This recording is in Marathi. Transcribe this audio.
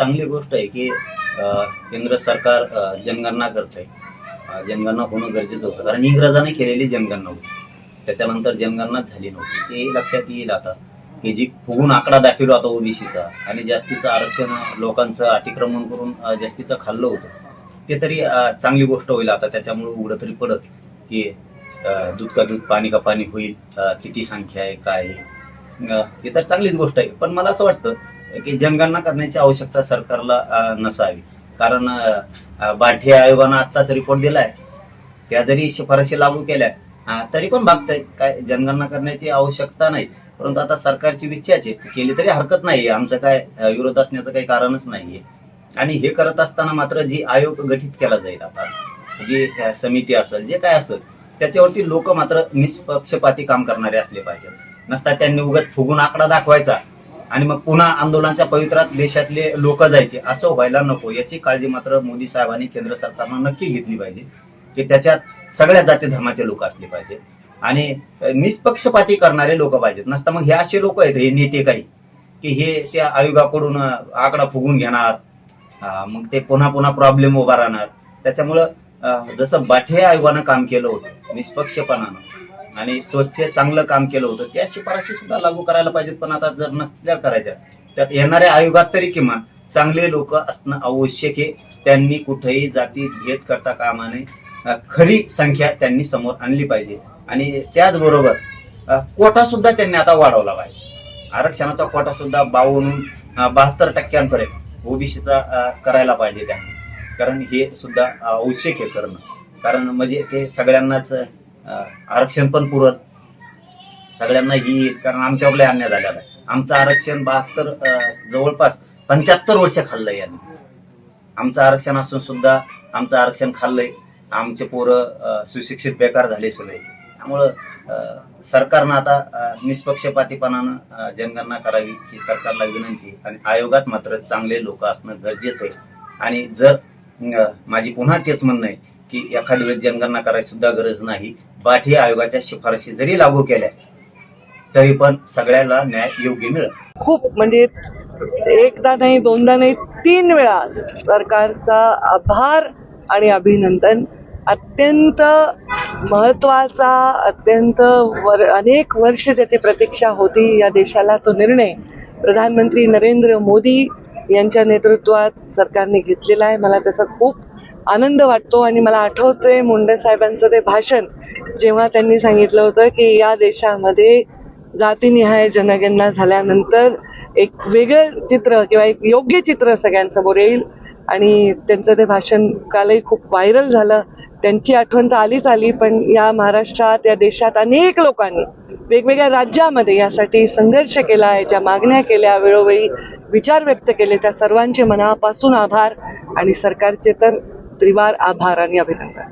चांगली गोष्ट आहे की केंद्र सरकार जनगणना करते. जनगणना होणं गरजेचं होतं, कारण इंग्रजांनी केलेली जनगणना होती. त्याच्यानंतर जनगणना झाली नव्हती. ते लक्षात येईल आता की जी फुगून आकडा दाखवला होता ओबीसीचा आणि जास्तीचं आरक्षण लोकांचं अतिक्रमण करून जास्तीचं खाल्लं होतं, ते तरी चांगली गोष्ट होईल. आता त्याच्यामुळे उघडं तरी पडत की दूध का दूध पाणी का पाणी होईल, किती संख्या आहे काय आहे. हे तर चांगलीच गोष्ट आहे. पण मला असं वाटतं की जनगणना करण्याची आवश्यकता सरकारला नसावी. कारण बाठी आयोगानं आत्ताच रिपोर्ट दिलाय, त्या जरी शिफारशी लागू केल्या तरी पण भागतायत. काय जनगणना करण्याची आवश्यकता नाही, परंतु आता सरकारची इच्छाच आहे, केली तरी हरकत नाही. आमचं काय विरोध असण्याचं काही कारणच नाहीये. आणि हे करत असताना मात्र जी आयोग गठीत केला जाईल, आता जी समिती असेल जे काय असेल, त्याच्यावरती लोक मात्र निष्पक्षपाती काम करणारे असले पाहिजेत. नसता त्यांनी उगाच फुगून आकडा दाखवायचा आणि मग पुन्हा आंदोलनाच्या पवित्रात देशातले लोक जायचे, असं व्हायला नको. याची काळजी मात्र मोदी साहेबांनी केंद्र सरकारनं नक्की घेतली पाहिजे की त्याच्यात सगळ्या जाती धर्माचे लोक असले पाहिजेत आणि निष्पक्षपाती करणारे लोक पाहिजेत. नसता मग हे असे लोक आहेत, हे नेते काही, की हे त्या आयोगाकडून आकडा फुगून घेणार, मग ते पुन्हा पुन्हा प्रॉब्लेम उभा राहणार. त्याच्यामुळं जसं बाठे आयोगानं काम केलं होतं निष्पक्षपणानं आणि स्वच्छ चांगलं काम केलं होतं, त्या शिफारशी सुद्धा लागू करायला पाहिजेत. पण आता जर नसल्या करायच्या तर येणाऱ्या आयोगात तरी किमान चांगले लोक असणं आवश्यक आहे. त्यांनी कुठेही जाती भेद करता कामा नये. खरी संख्या त्यांनी समोर आणली पाहिजे. आणि त्याचबरोबर कोटा सुद्धा त्यांनी आता वाढवला पाहिजे. आरक्षणाचा कोटा सुद्धा 72% ओबीसीचा करायला पाहिजे त्यांनी, कारण हे सुद्धा आवश्यक आहे करणं. कारण म्हणजे ते सगळ्यांनाच आरक्षण पण पुरत, सगळ्यांना ही, कारण आमच्याकडे अन्याय झालेला आहे. आमचं आरक्षण 72 जवळपास 75 वर्ष खाल्लंय यांनी. आमचं आरक्षण असून सुद्धा आमचं आरक्षण खाल्लंय. आमचे पोरं सुशिक्षित बेकार झाले सगळे. त्यामुळं सरकारनं आता निष्पक्षपातीपणानं जनगणना करावी ही सरकारला विनंती. आणि आयोगात मात्र चांगले लोक असणं गरजेचं आहे. आणि जर माझी पुन्हा तेच म्हणणं आहे की एखाद्या वेळेस जनगणना करायची सुद्धा गरज नाही. बाठी आयोगाच्या शिफारशी जरी लागू केल्या तरी पण सगळ्याला न्याय योग्य मिळेल. खूप म्हणजे एकदा नाही, दोनदा नाही, 3 वेळा सरकारचा आभार आणि अभिनंदन. अत्यंत महत्वाचा, अत्यंत अनेक वर्ष ज्याची प्रतीक्षा होती या देशाला, तो निर्णय प्रधानमंत्री नरेंद्र मोदी यांच्या नेतृत्वात सरकारने घेतलेला आहे. मला त्याचा खूप आनंद वाटतो. आणि मला आठवतंय मुंडे साहेबांचं ते भाषण, जेव्हा त्यांनी सांगितलं होतं की या देशामध्ये जातीनिहाय जनगणना झाल्यानंतर एक वेगळं चित्र किंवा एक योग्य चित्र सगळ्यांसमोर येईल. आणि त्यांचं ते भाषण कालही खूप व्हायरल झालं. त्यांची आठवण तर आलीच आली, पण या महाराष्ट्रात, या देशात अनेक लोकांनी वेगवेगळ्या राज्यामध्ये यासाठी संघर्ष केला, याच्या मागण्या केल्या, वेळोवेळी विचार व्यक्त केले. त्या सर्वांचे मनापासून आभार आणि सरकारचे तर त्रिवार आभार आणि अभिनंदन.